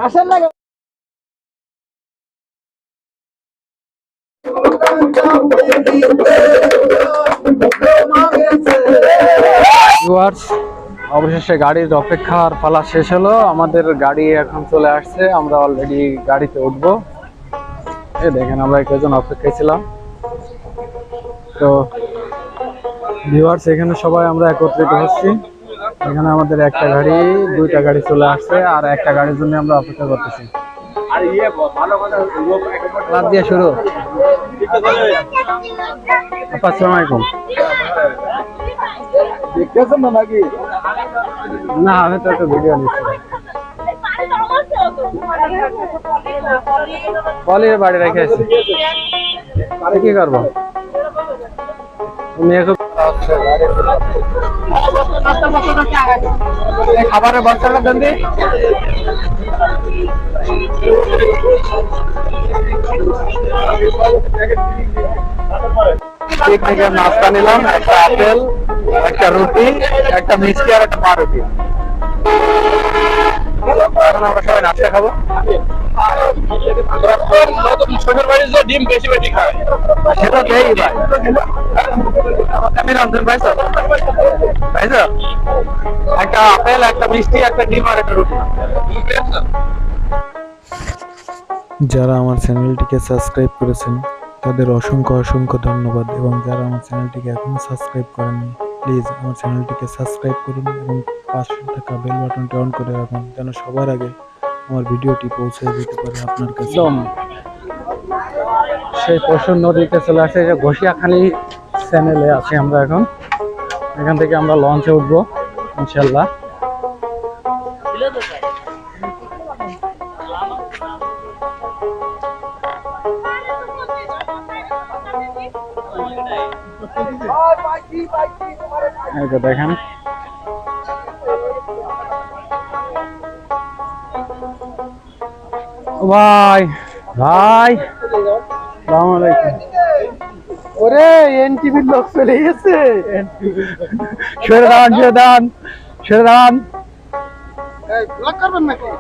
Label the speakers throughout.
Speaker 1: আসেন না অবশেষে গাড়ির অপেক্ষার পালা শেষ হলো। আমাদের গাড়ি এখন চলে আসছে, আমরা অলরেডি গাড়িতে উঠবো। এই দেখেন আমরা কয়েকজন অপেক্ষায় ছিলাম। তো ভিউয়ার্স, এখানে সবাই আমরা একত্রিত হচ্ছি। এখানে আমাদের একটা গাড়ি, দুইটা গাড়ি চলে আসছে, আর একটা গাড়ির জন্য আমরা অপেক্ষা করতেছি। রাত দিয়ে শুরু। আসসালামু আলাইকুম। দেখতেছেন না নাকি? না, আমি তো একটা ভিডিও নিচ্ছি। পলির বাড়ি রেখে এসেছি, কি করবো? খাবারের বস্তাটা দেন দি। পিকনিকের নাস্তা নিলাম, একটা আপেল, একটা রুটি, একটা মিষ্টি আর একটা পাউরুটি। এখন আমরা সবাই নাস্তা খাবো। ডিম বেশি বেশি খায় সেটা দেই ভাই। আমি রঞ্জন পাইছো পাইছো একটা আপেল, একটা মিষ্টি, একটা ডিম আর একটা রুটি।
Speaker 2: যারা আমার চ্যানেলটিকে সাবস্ক্রাইব করেছেন তাদের অসংখ্য অসংখ্য ধন্যবাদ, এবং যারা আমার চ্যানেলটিকে এখনো সাবস্ক্রাইব করেননি প্লিজ আমার চ্যানেলটিকে সাবস্ক্রাইব করুন এবং পাশে থাকা বেল বাটনটি অন করে রাখুন যেন সবার আগে আমার ভিডিওটি পৌঁছে যেতে পারে আপনার কাছে।
Speaker 1: সেই পশুর নদীতে চলে আসে, ঘষিয়াখালী চ্যানেলে আছি আমরা এখন। এখান থেকে আমরা লঞ্চে উঠবো ইনশাল্লাহ। এই তো দেখেন ভাই ভাই, আসসালামু আলাইকুম। ওরে এনটিভির লোক চলে গেছে। সরে দাঁড়ান, সরে দাঁড়ান, সরে দাঁড়ান।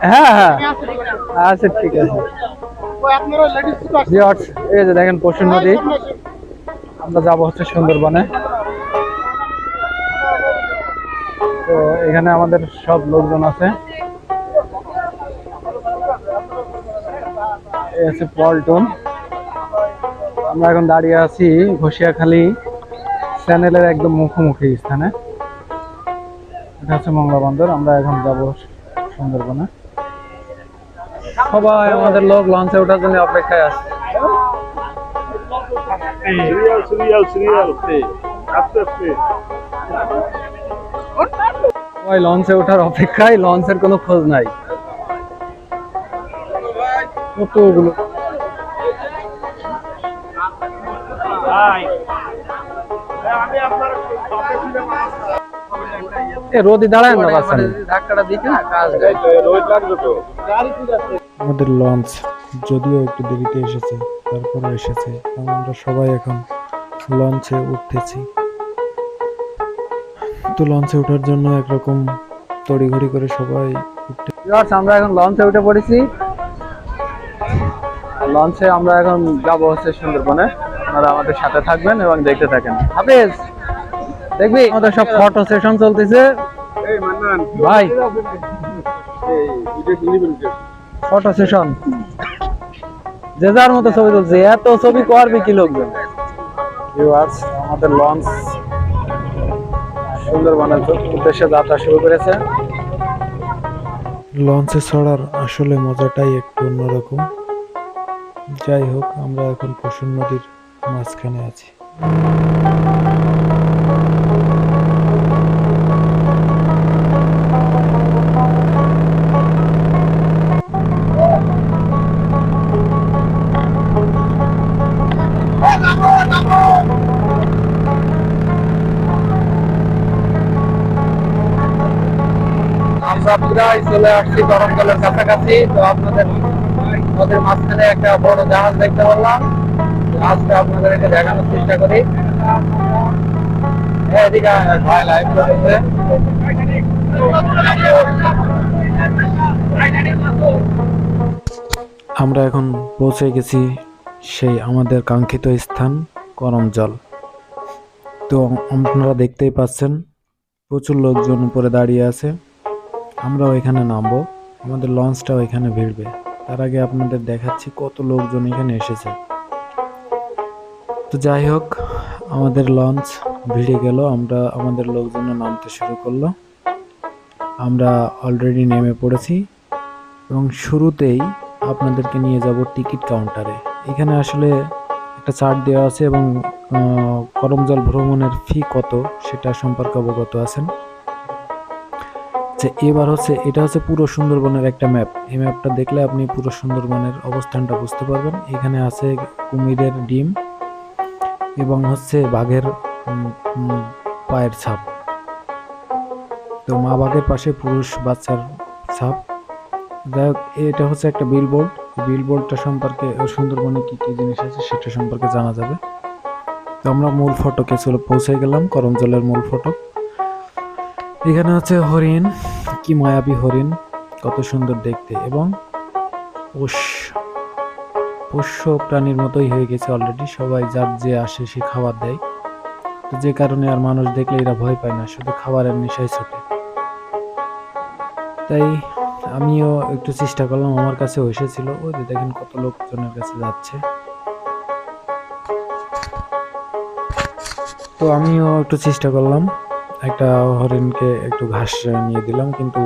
Speaker 1: হ্যাঁ হ্যাঁ আচ্ছা ঠিক আছে। এই যে দেখেন পশুর নদী, আমরা যাবো হচ্ছে সুন্দরবনে। তো এখানে আমাদের সব লোকজন আছে। এই আছে পল্টন। আমরা এখন দাঁড়িয়ে আছি ঘষিয়াখালী চ্যানেলের একদম মুখোমুখি স্থানে। এটা হচ্ছে মংলা বন্দর। আমরা এখন যাব সুন্দরবনে। সবাই আমাদের লোক লঞ্চে ওঠার জন্য অপেক্ষায় আছে। সবাই লঞ্চে ওঠার অপেক্ষায়, লঞ্চের কোনো খোঁজ নাই। কতগুলো রোদি দাঁড়ায় না, ধাক্কাটা দিকে না কাজ।
Speaker 2: আমাদের লঞ্চ যদিও একটু দেরিতে এসেছে, তারপরে এসেছে এবং আমরা সবাই এখন লঞ্চে উঠতেছি। তো লঞ্চে ওঠার জন্য একরকম তড়িঘড়ি করে সবাই উঠতে।
Speaker 1: আমরা এখন লঞ্চে উঠে পড়েছি। লঞ্চে আমরা এখন যাবো হচ্ছে সুন্দরবনে। আপনারা আমাদের সাথে থাকবেন এবং দেখতে থাকেন। হাফেজ, দেখবি আমাদের সব ফটো সেশন চলতেছে ভাই, ফটো সেশন যে যার মতো ছবি তুলছে। এত ছবি করবে কি লোকজন। আমাদের লঞ্চ সুন্দরবনের উদ্দেশ্যে যাত্রা শুরু করেছে।
Speaker 2: লঞ্চে চড়ার আসলে মজাটাই একটু অন্যরকম। যাই হোক, আমরা এখন পশুর নদীর মাঝখানে আছি।
Speaker 1: আমরা প্রায় চলে আসছি গরমকালের কাছাকাছি। তো আপনাদের নদীর মাঝখানে একটা বড় জাহাজ দেখতে পারলাম। জাহাজটা আপনাদেরকে দেখানোর চেষ্টা করি।
Speaker 2: আমরা এখন পৌঁছে গেছি সেই আমাদের কাঙ্ক্ষিত স্থান করমজল। তো আপনারা দেখতেই পাচ্ছেন প্রচুর লোকজন উপরে দাঁড়িয়ে আছে। আমরাও এখানে নামবো, আমাদের লঞ্চটাও এখানে ভিড়বে। তার আগে আপনাদের দেখাচ্ছি কত লোকজন এখানে এসেছে। তো যাই হোক, আমাদের লঞ্চ ভিড়ে গেল, আমরা আমাদের লোকজন নামতে শুরু করলো। আমরা অলরেডি নেমে পড়েছি এবং শুরুতেই আপনাদেরকে নিয়ে যাব টিকিট কাউন্টারে। এখানে আসলে একটা চার্ট দেওয়া আছে এবং করমজল ভ্রমণের ফি কত সেটা সম্পর্কে অবগত আছেন। যে এবার এটা হচ্ছে পুরো সুন্দরবনের একটা ম্যাপ। এই ম্যাপটা দেখলে আপনি পুরো সুন্দরবনের অবস্থানটা বুঝতে পারবেন। এখানে আছে কুমিরের ডিম এবং বাঘের পায়ের ছাপ। তো মা বাঘের পাশে পুরুষ বাচ্চার ছাপ। যাই হোক, এটা একটা বিলবোর্ড। বিলবোর্ডটা সম্পর্কে সুন্দরবনে কি কি জিনিস আছে সেটা সম্পর্কে জানা যাবে। তো আমরা মূল ফটকে পৌঁছে গেলাম, করমজলের মূল ফটক। এখানে হরিণ, কি মায়াবী হরিণ, কত সুন্দর দেখতে এবং পোষ্য প্রাণীর মতোই হয়ে গেছে অলরেডি। সবাই যার যে আসে সে খাবার দেয়, তো যে কারণে আর মানুষ দেখলে এরা ভয় পায় না, শুধু খাবারের নেশায় ছোটে। তাই আমিও একটু চেষ্টা করলাম, আমার কাছেও এসেছিল। ওই যে দেখেন কত লোকজনের কাছে যাচ্ছে। তো আমিও একটু চেষ্টা করলাম, একটা হরিণকে একটু ঘাস নিয়ে দিলাম, কিন্তু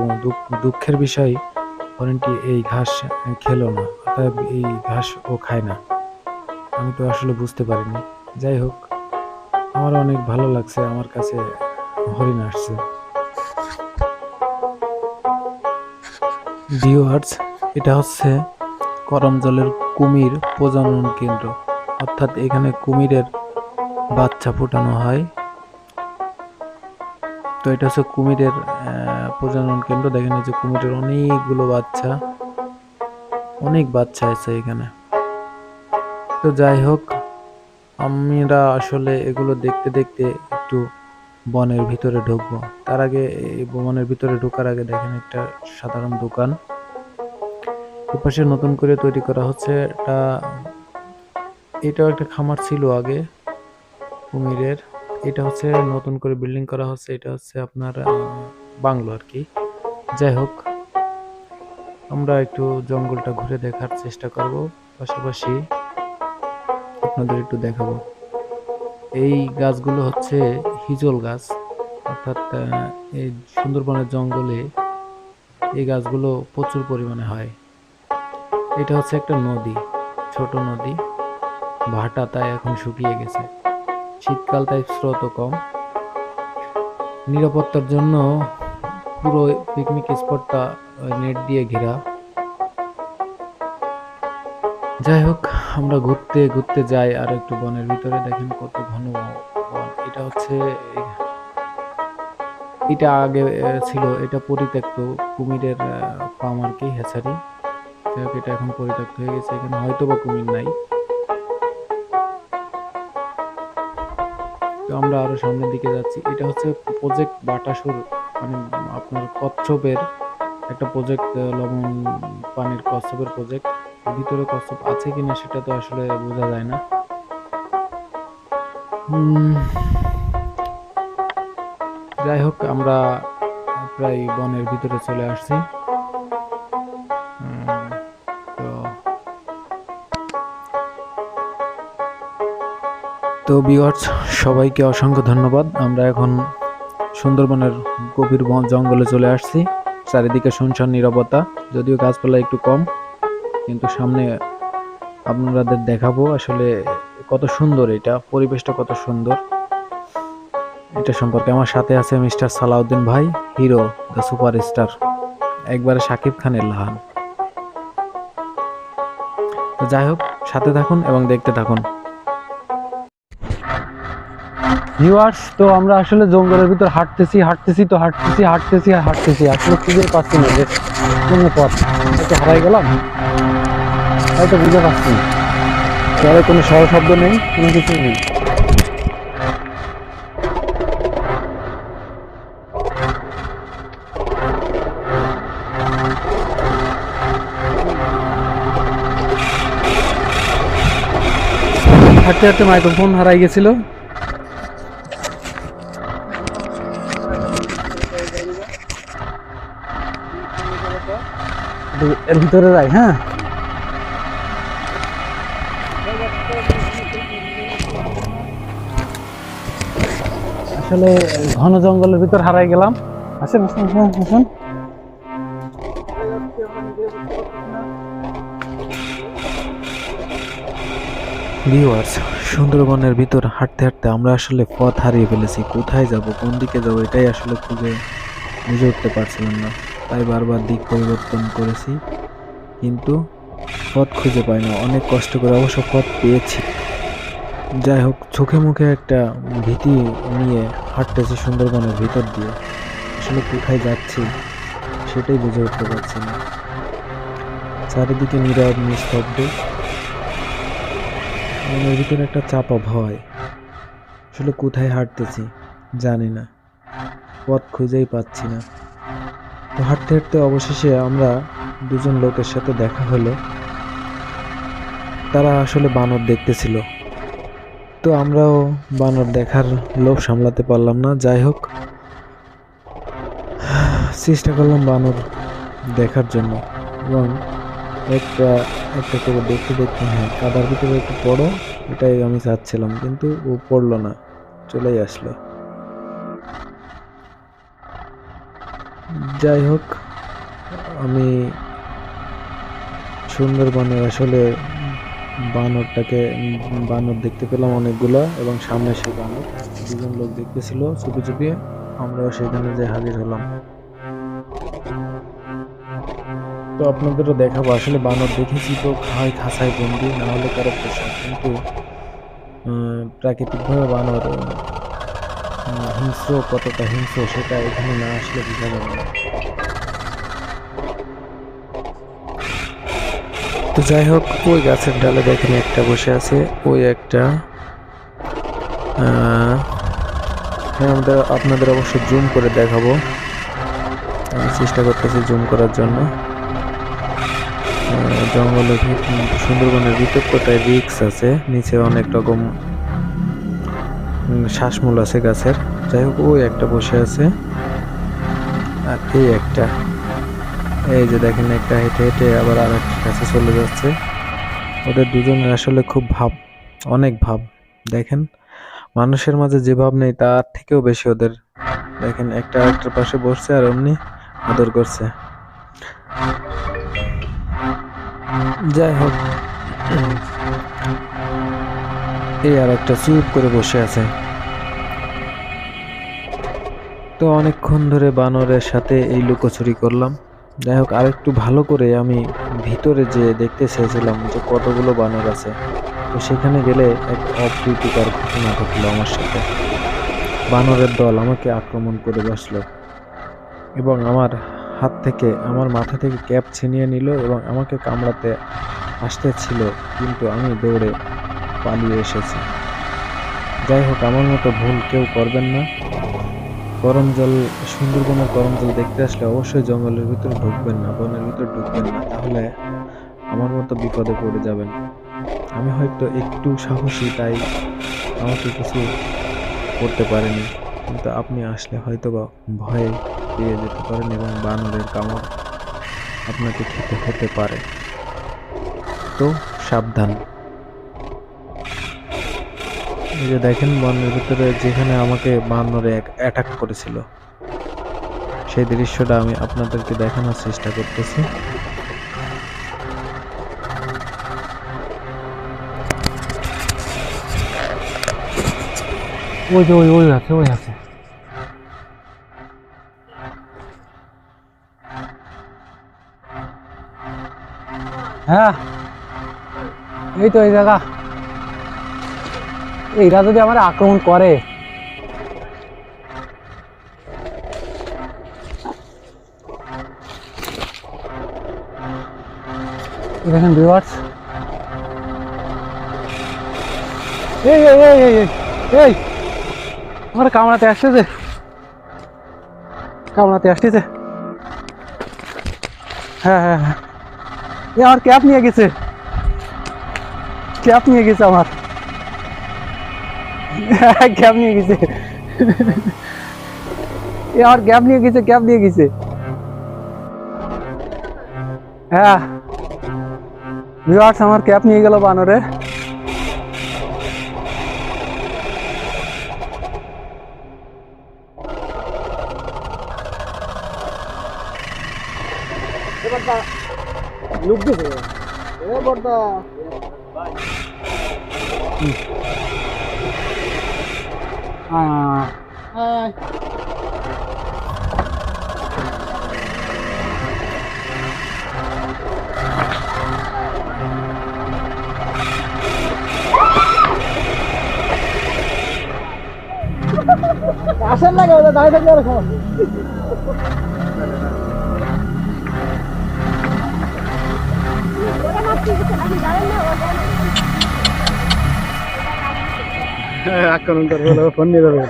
Speaker 2: দুঃখের বিষয় হরিণটি এই ঘাস খেলো না, অর্থাৎ এই ঘাস ও খায় না। আমি তো আসলে বুঝতে পারিনি। যাই হোক, আমার অনেক ভালো লাগছে, আমার কাছে হরিণ আসছে। ভিউয়ার্স, এটা করমজলের কুমির প্রজনন কেন্দ্র, অর্থাৎ এখানে কুমিরের বাচ্চা ফোটানো হয়। তো এটা কুমিরের প্রজনন কেন্দ্র। দেখেন এই যে কুমিরের অনেকগুলো বাচ্চা, অনেক বাচ্চা আছে এখানে। তো যাই হোক, আমরা আসলে এগুলো দেখতে দেখতে একটু বনের ভিতরে ঢুকবো। তার আগে এই বনের ভিতরে ঢোকার আগে দেখেন একটা সাধারণ দোকান এপাশে নতুন করে তৈরি করা হচ্ছে। এটাও একটা খামার ছিল আগে কুমিরের। এটা নতুন করে বিল্ডিং করা হচ্ছে। এটা আপনার বাংলো আর কি। যাই হোক, আমরা একটু জঙ্গলটা ঘুরে দেখার চেষ্টা করব, পাশাপাশি আপনাদের একটু দেখাবো। এই গাছগুলো হিজল গাছ, অর্থাৎ এই সুন্দরবনের জঙ্গলে এই গাছগুলো প্রচুর পরিমাণে হয়। এটা একটা নদী, ছোট নদী, ভাটা, তাই এখন শুকিয়ে গেছে। শীতকাল তাই স্রোত কম। নিরাপত্তার জন্য পুরো পিকনিক স্পটটা নেট দিয়ে ঘেরা। যাই হোক, আমরা ঘুরতে ঘুরতে যাই আর একটু বনের ভিতরে। দেখেন কত ঘন বন। এটা আগে ছিল, এটা পরিত্যক্ত কুমিরের ফার্ম আর কি, হ্যাচারি। এটা এখন পরিত্যক্ত হয়ে গেছে, এখানে হয়তো বা কুমির নাই। তো আমরা আরো সামনের দিকে যাচ্ছি। এটা প্রজেক্ট বাটাসুর, মানে আপনার কচ্ছপের একটা প্রজেক্ট, লবণ পানির কচ্ছপের প্রজেক্ট। ভিতরে কচ্ছপ আছে কিনা সেটা তো আসলে বোঝা যায় না। যাই হোক, আমরা প্রায় বনের ভিতরে চলে আসছি। তো ভিউয়ার্স, সবাইকে অসংখ্য ধন্যবাদ। আমরা এখন সুন্দরবনের গভীর জঙ্গলে চলে আসছি। চারিদিকে শুনশান নীরবতা, যদিও গাছপালা একটু কম, কিন্তু সামনে আপনাদের দেখাবো আসলে কত সুন্দর এটা, পরিবেশটা কত সুন্দর। এটা সম্পর্কে আমার সাথে আছে মিস্টার সালাউদ্দিন ভাই, হিরো দ্য সুপারস্টার, একবারে শাকিব খানের লাহান। তো যাই হোক, সাথে থাকুন এবং দেখতে থাকুন।
Speaker 1: ভিউয়ার্স, তো আমরা আসলে জঙ্গলের ভিতর হাঁটতেছি আসলে খুঁজে পাচ্ছি না যে কোনো পথ। হয়তো হারাই গেলাম, হয়তো বুঝে পাচ্ছি না। তবে কোনো শব্দ নেই, কোনো কিছু নেই। হাঁটতে হাঁটতে মাইক্রোফোন হারাই গেছিল। এর ভিতরে যাই। হ্যাঁ, আসলে ঘন জঙ্গলের ভিতর হারাই গেলাম। আসেন আসেন আসেন আসেন।
Speaker 2: ভিউয়ার্স, সুন্দরবনের ভিতর হাঁটতে হাঁটতে আমরা আসলে পথ হারিয়ে ফেলেছি। কোথায় যাব, কোন দিকে যাব, এটাই আসলে খুঁজে বুঝে উঠতে পারছিলাম না। তাই বারবার দিক পরিবর্তন করেছি, কিন্তু পথ খুঁজে পাই না। অনেক কষ্ট করে অবশ্য পথ পেয়েছি। যাই হোক, চোখে মুখে একটা ভীতি নিয়ে হাঁটতেছি সুন্দরবনের ভিতর দিয়ে। আসলে কোথায় যাচ্ছি সেটাই বুঝে উঠতে পারছি না। চারিদিকে নীরব নিস্তব্ধ, মনের ভিতরে একটা চাপা ভয়। আসলে কোথায় হাঁটতেছি জানি না, পথ খুঁজেই পাচ্ছি না। তো হাঁটতে হাঁটতে অবশেষে আমরা দুজন লোকের সাথে দেখা হলো। তারা আসলে বানর দেখতেছিল। তো আমরাও বানর দেখার লোভ সামলাতে পারলাম না। যাই হোক, চেষ্টা করলাম বানর দেখার জন্য, এবং একটা একটা করে দেখতে দেখতে, হ্যাঁ, কাদার ভিতরে একটু পড়ো, এটাই আমি চাচ্ছিলাম, কিন্তু ও পড়লো না, চলেই আসলো। যাই হোক, আমি সুন্দরবনে আসলে বানর দেখতে পেলাম অনেকগুলা, এবং সামনে সেই বানর দুজন লোক দেখতেছিল চুপি চুপি। আমরাও সেখানে যে হাজির হলাম। তো আপনাদেরও দেখাবো। আসলে বানর দেখেছি তো হয় খাঁচায় বন্দি, না হলে কারো পোষা, কিন্তু প্রাকৃতিকভাবে বানর হিংস্র, কতটা হিংস্র সেটা এখানে না আসলে বোঝা যাবে না। তো যাই হোক, ওই গাছের ডালে দেখেন একটা বসে আছে, ওই একটা হ্যাঁ, আপনাদের অবশ্য জুম করে দেখাবো। আমি চেষ্টা করতেছি জুম করার জন্য। জঙ্গলের সুন্দরবনের ভিতর তো তাই রিক্স আছে, নিচে অনেক রকম শ্বাসমূল আছে গাছের। যাই হোক, ওই একটা বসে আছে, আর এই যে দেখেন, একটা হেঁটে হেঁটে আবার আর একটা কাছে চলে যাচ্ছে। ওদের দুজনের আসলে খুব ভাব, অনেক ভাব। দেখেন, মানুষের মাঝে যে ভাব নেই তার থেকেও বেশি ওদের। দেখেন, একটা আরেকটার পাশে বসছে আর অমনি আদর করছে। যাই হোক, এই আর একটা চুপ করে বসে আছে। তো অনেকক্ষণ ধরে বানরের সাথে এই লুকোচুরি করলাম। যাই হোক, আরেকটু ভালো করে আমি ভিতরে যে দেখতে চেয়েছিলাম যে কতগুলো বানর আছে। তো সেখানে গেলে এক অপ্রীতিকর ঘটনা ঘটলো আমার সাথে। বানরের দল আমাকে আক্রমণ করে বসলো, এবং আমার আমার মাথা থেকে ক্যাপ ছিনিয়ে নিল, এবং আমাকে কামড়াতে আসতেছিল, কিন্তু আমি দৌড়ে পালিয়ে এসেছি। যাই হোক, আমার মতো ভুল কেউ করবেন না। সুন্দরবনের করম জল দেখতে আসলে অবশ্যই জঙ্গলের ভিতরে ঢুকবেন না, বনের ভিতরে ঢুকবেন না, তাহলে আমার মতো বিপদে পড়ে যাবেন। আমি হয়তো একটু সাহসী, তাই আমাকে কিছু করতে পারেনি, কিন্তু আপনি আসলে হয়তো বা ভয়ে পেয়ে যেতে পারেন, এবং বানরের কামড় আপনাকে খেতে হতে পারে। তো সাবধান। এই যে দেখেন, বনের ভিতরে যেখানে আমাকে বানরে অ্যাটাক করেছিল, সেই দৃশ্যটা আমি আপনাদেরকে দেখানোর চেষ্টা করতেছি।
Speaker 1: ওই যে ওই আছে, ওই আছে। হ্যাঁ, এই তো এই জায়গা। এরা যদি আমার আক্রমণ করে, দেখেন ভিউয়ার্স, এই এই এই এই এই আমার কামড়াতে আসতেছে, হ্যাঁ হ্যাঁ হ্যাঁ, আমার ক্যাপ নিয়ে গেছে আমার। ক্যাব নিয়ে গেছে, এ আমার ক্যাব নিয়ে গেছে, ক্যাব নিয়ে গেছে। হ্যাঁ ভিউয়ার্স, আমার ক্যাব নিয়ে গেল বানরে। আসেন না, দাঁড়িয়ে থাকলে আর আক্রমণ করবে, ফোন নিয়ে যাবে।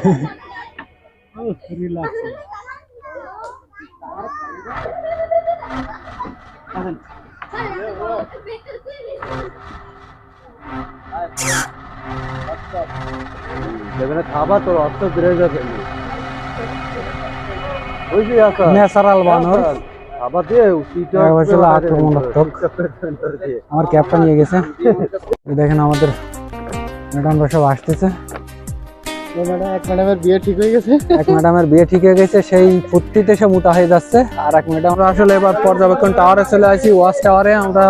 Speaker 1: খাবার তোর অর্থ বেড়ে যাবে। ন্যাচারাল বানর আবার দিয়ে আক্রমণাত্মক। আমার ক্যাবটা নিয়ে গেছে। দেখেন আমাদের ম্যাডামরা সব আসতেছে। এক ম্যাডামের বিয়ে ঠিক হয়ে গেছে, এক ম্যাডামের বিয়ে ঠিক হয়ে গেছে, সেই ফুর্তিতে সে মোটা হয়ে যাচ্ছে। আর এক ম্যাডাম, আমরা আসলে এবার পর্যবেক্ষণ টাওয়ারে চলে আসি, ওয়াচ টাওয়ারে। আমরা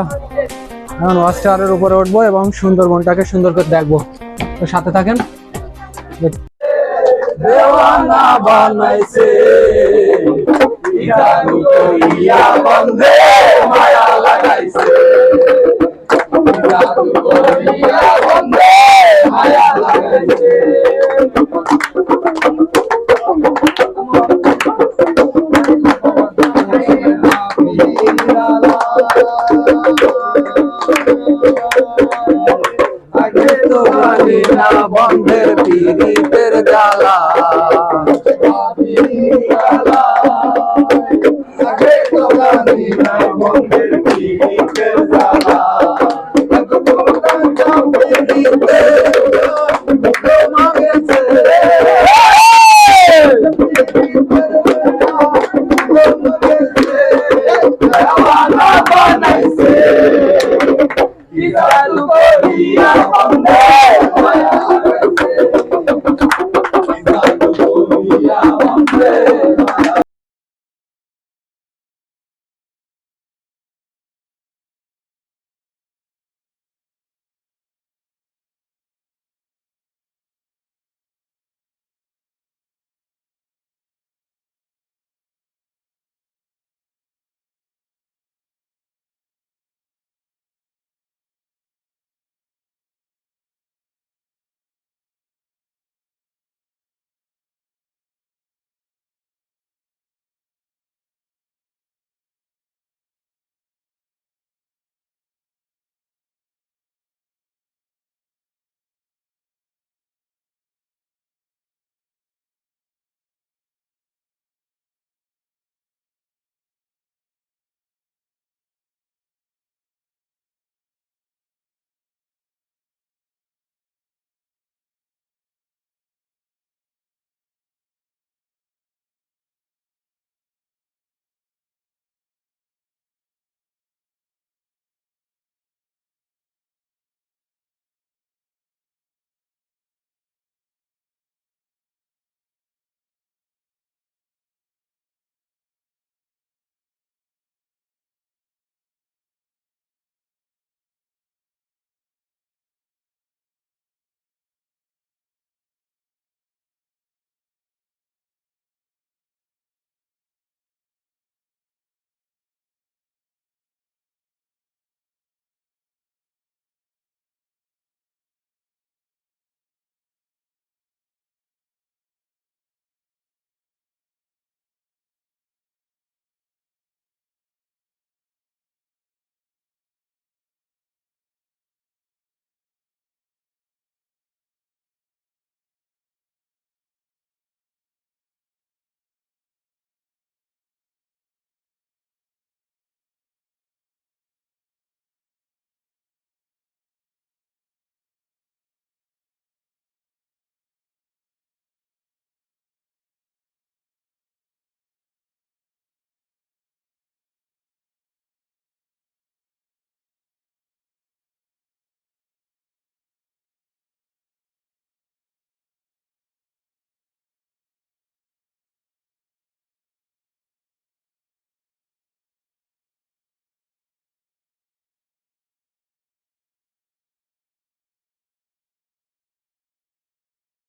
Speaker 1: এখন ওয়াচ টাওয়ারের উপরে উঠবো এবং সুন্দরবনটাকে সুন্দর করে দেখবো। তো সাথে থাকেন। দেওয়ানা বানাইছে জাদু করিয়া বন্ধে মায়া লাগাইছে, জাদু করিয়া বন্ধে মায়া লাগাইছে। আগে তো জানি না বন্ধের পীড়িতের জ্বালা, আগে তো জানি না বন্ধের পীড়িতের জ্বালা। বানাইছে জাদু করিয়া